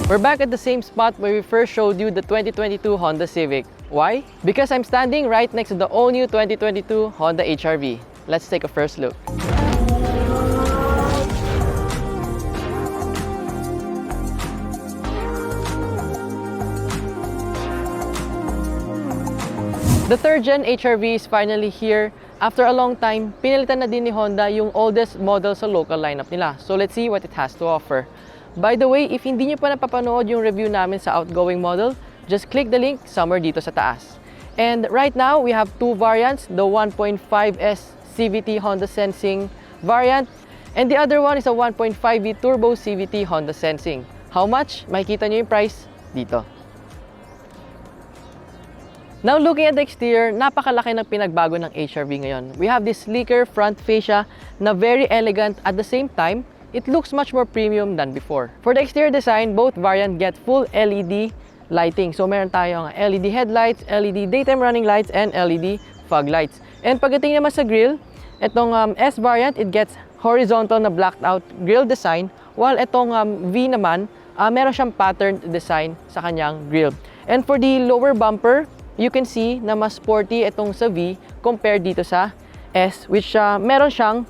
We're back at the same spot where we first showed you the 2022 Honda Civic. Why? Because I'm standing right next to the all-new 2022 Honda HR-V. Let's take a first look. The third-gen HR-V is finally here. After a long time, pinalitan na din ni Honda yung oldest model sa local lineup nila. So let's see what it has to offer. By the way, if hindi nyo pa napapanood yung review namin sa outgoing model, just click the link somewhere dito sa taas. And right now, we have two variants, the 1.5S CVT Honda Sensing variant, and the other one is a 1.5V Turbo CVT Honda Sensing. How much? Makikita nyo yung price dito. Now looking at the exterior, napakalaki ng pinagbago ng HR-V ngayon. We have this sleeker front fascia na very elegant. At the same time, it looks much more premium than before. For the exterior design, both variants get full LED lighting. So meron tayong LED headlights, LED daytime running lights, and LED fog lights. And pagdating naman sa grille, itong S variant, it gets horizontal na blacked out grille design, while itong V naman, meron siyang patterned design sa kanyang grille. And for the lower bumper, you can see na mas sporty itong sa V compared dito sa S, which meron siyang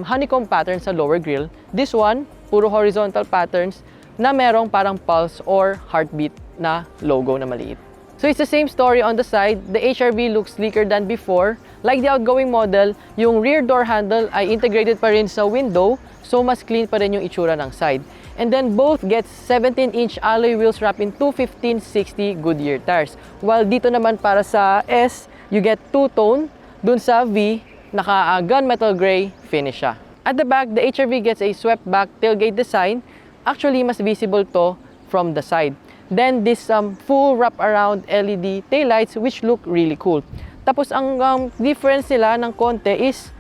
honeycomb pattern sa lower grille. This one, puro horizontal patterns na merong parang pulse or heartbeat na logo na maliit. So it's the same story on the side. The HR-V looks sleeker than before. Like the outgoing model, yung rear door handle ay integrated pa rin sa window, so mas clean pa rin yung itsura ng side. And then both get 17-inch alloy wheels wrapped in 215/60 Goodyear tires. While dito naman para sa S, you get two-tone. Dun sa V, naka gunmetal gray finish siya. At the back, the HR-V gets a swept back tailgate design. Actually, mas visible to from the side. Then this full wrap-around LED taillights which look really cool. Tapos ang difference nila ng konti is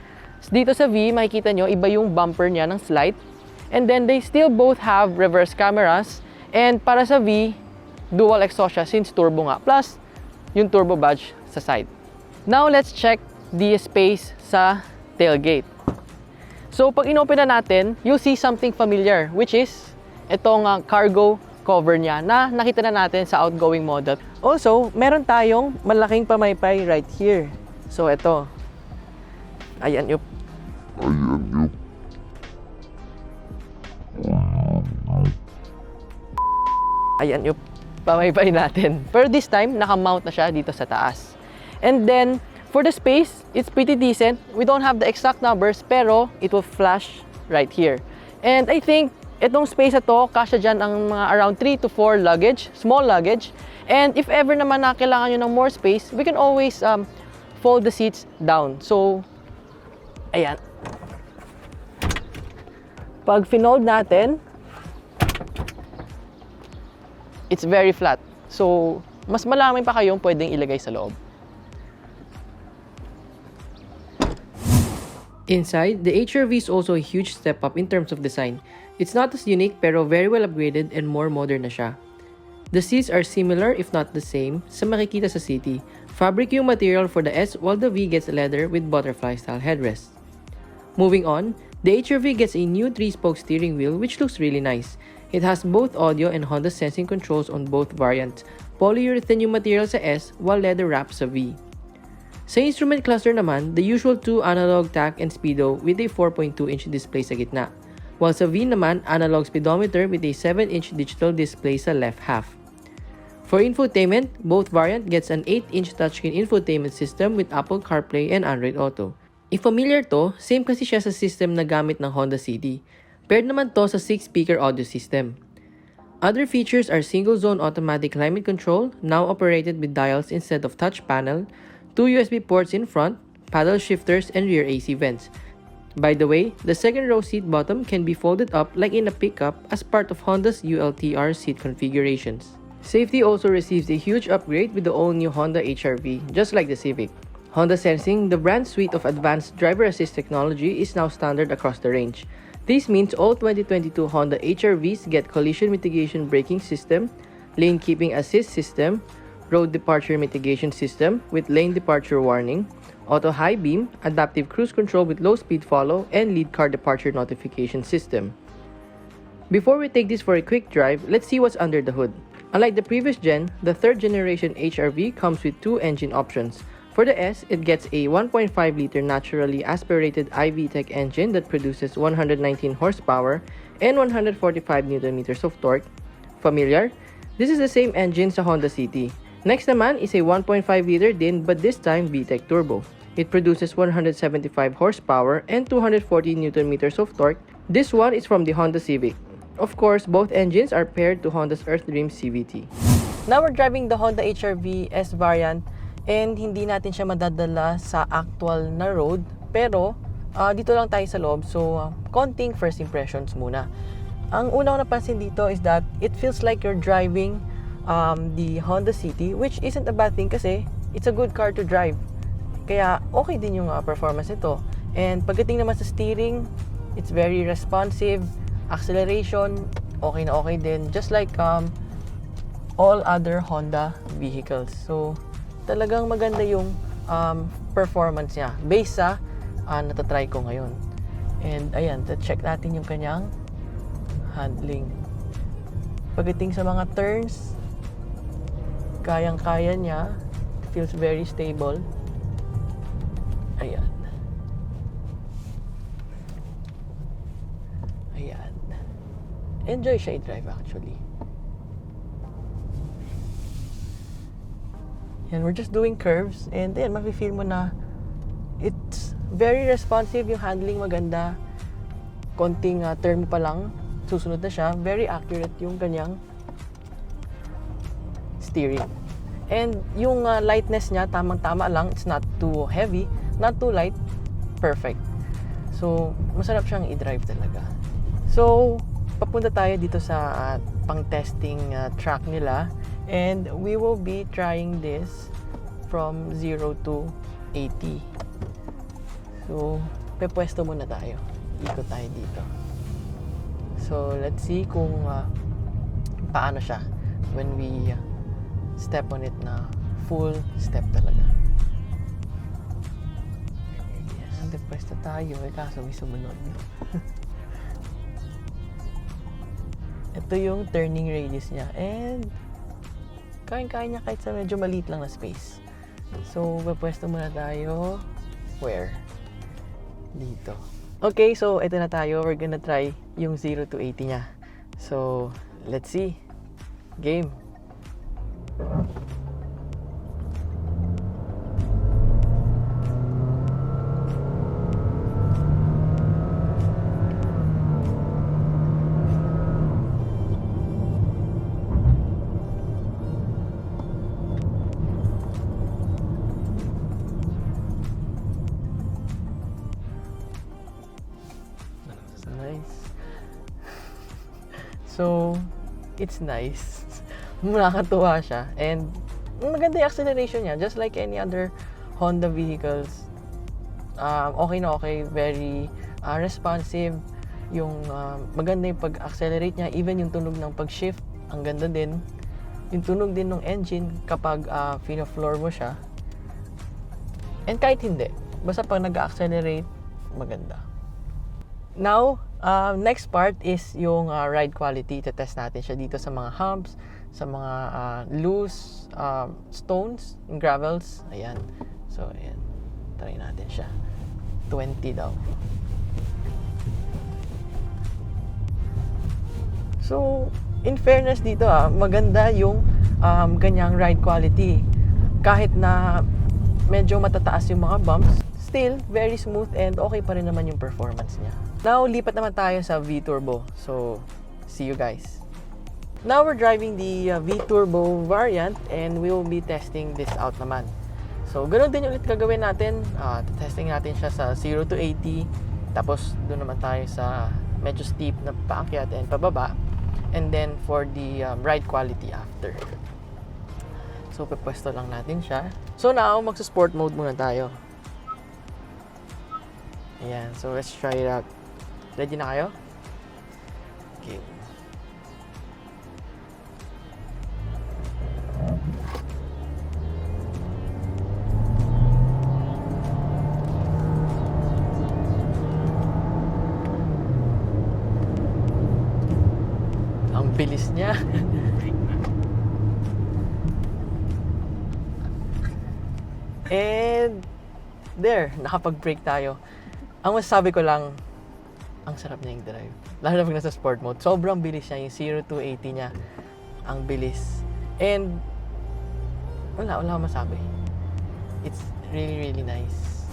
dito sa V, makikita nyo, iba yung bumper niya ng slight. And then they still both have reverse cameras. And para sa V, dual exhaust siya since turbo nga. Plus, yung turbo badge sa side. Now, let's check the space sa tailgate. So, pag inopen na natin, you'll see something familiar, which is itong cargo cover niya na nakita na natin sa outgoing model. Also, meron tayong malaking pamaypay right here. So, ito. Ayan yung pamaypay natin. Pero this time, naka-mount na siya dito sa taas. And then, for the space, it's pretty decent. We don't have the exact numbers, pero it will flash right here. And I think, itong space na to, kasya dyan ang mga around 3 to 4 luggage, small luggage. And if ever naman na kailangan nyo ng more space, we can always fold the seats down. So, ayan. Pag finold natin, it's very flat. So, mas malami pa kayong pwedeng ilagay sa loob. Inside, the HR-V is also a huge step up in terms of design. It's not as unique pero very well upgraded and more modern na siya. The seats are similar if not the same sa makikita sa city. Fabric yung material for the S while the V gets leather with butterfly style headrest. Moving on, the HR-V gets a new 3-spoke steering wheel which looks really nice. It has both audio and Honda sensing controls on both variants. Polyurethane yung material sa S while leather wrap sa V. Sa instrument cluster naman, the usual 2 analog tach and speedo with a 4.2-inch display sa gitna. While sa V naman, analog speedometer with a 7-inch digital display sa left half. For infotainment, both variant gets an 8-inch touchscreen infotainment system with Apple CarPlay and Android Auto. If familiar to, same kasi siya sa system na gamit ng Honda City. Paired naman to sa 6-speaker audio system. Other features are single-zone automatic climate control, now operated with dials instead of touch panel, 2 USB ports in front, paddle shifters, and rear AC vents. By the way, the second row seat bottom can be folded up like in a pickup as part of Honda's ULTR seat configurations. Safety also receives a huge upgrade with the all-new Honda HR-V, just like the Civic. Honda Sensing, the brand's suite of advanced driver assist technology, is now standard across the range. This means all 2022 Honda HR-Vs get collision mitigation braking system, lane keeping assist system, road departure mitigation system with lane departure warning, auto high beam, adaptive cruise control with low speed follow, and lead car departure notification system. Before we take this for a quick drive, let's see what's under the hood. Unlike the previous gen, the 3rd generation HRV comes with 2 engine options. For the S, it gets a 1.5-liter naturally aspirated iVTEC engine that produces 119 horsepower and 145 Nm of torque. Familiar? This is the same engine sa Honda City. Next naman is a 1.5-liter din but this time VTEC turbo. It produces 175 horsepower and 240 Nm of torque. This one is from the Honda Civic. Of course, both engines are paired to Honda's Earthdream CVT. Now we're driving the Honda HR-V S variant and hindi natin siya madadala sa actual na road pero dito lang tayo sa loob, so konting first impressions muna. Ang una ko napansin dito is that it feels like you're driving the Honda City, which isn't a bad thing kasi it's a good car to drive. Kaya okay din yung performance nito. And pagdating naman sa steering, it's very responsive. Acceleration, okay na okay din. Just like all other Honda vehicles. So, talagang maganda yung performance niya based sa natatry ko ngayon. And ayan, check natin yung kanyang handling. Pagdating sa mga turns, kayang-kaya niya. Feels very stable. Ayan. Ayan. Enjoy siya i-drive actually. And we're just doing curves and then mafe-feel mo na it's very responsive, yung handling maganda. Konting turn mo pa lang, susunod na siya. Very accurate yung kanyang steering. And yung lightness niya, tamang-tama lang. It's not too heavy, not too light. Perfect. So, masarap siyang i-drive talaga. So, papunta tayo dito sa pang-testing track nila. And we will be trying this from 0 to 80. So, pepwesto muna tayo. Ikot tayo dito. So, let's see kung paano siya when we step on it na full step talaga. Yes, pepwesto tayo. Kaso may sumunod. Ito yung turning radius niya. And kaya niya kahit sa medyo maliit lang na space. So, pwesto muna tayo. Where? Dito. Okay, so ito na tayo. We're gonna try yung 0 to 80 niya. So, let's see. Game. So, it's nice. Nakakatuwa siya. And maganda yung acceleration niya. Just like any other Honda vehicles. Okay na okay. Very responsive. Yung maganda yung pag-accelerate niya. Even yung tunog ng pag-shift. Ang ganda din. Yung tunog din ng engine kapag fino-floor mo siya. And kahit hindi. Basta pag nag-accelerate, maganda. Now, next part is yung ride quality. Test natin siya dito sa mga humps, sa mga loose stones, gravels. Ayan. So, ayan. Try natin siya. 20 daw. So, in fairness dito, maganda yung ganyang ride quality. Kahit na medyo matataas yung mga bumps, still, very smooth and okay pa rin naman yung performance niya. Now, lipat naman tayo sa V-Turbo. So, see you guys. Now, we're driving the V-Turbo variant and we will be testing this out naman. So, ganoon din ulit gagawin natin. Testing natin siya sa 0 to 80. Tapos, doon naman tayo sa medyo steep na paakyat and pababa. And then, for the ride quality after. So, pepwesto lang natin siya. So, now, magsa-sport mode muna tayo. Ayan. So, let's try it out. Ready na kayo? Okay. bilis niya. And there, nakapag-brake tayo. Ang masasabi ko lang, ang sarap niya yung drive. Lalo na pag nasa sport mode. Sobrang bilis niya. Yung 0 to 80 niya. Ang bilis. And wala akong masabi. It's really, really nice.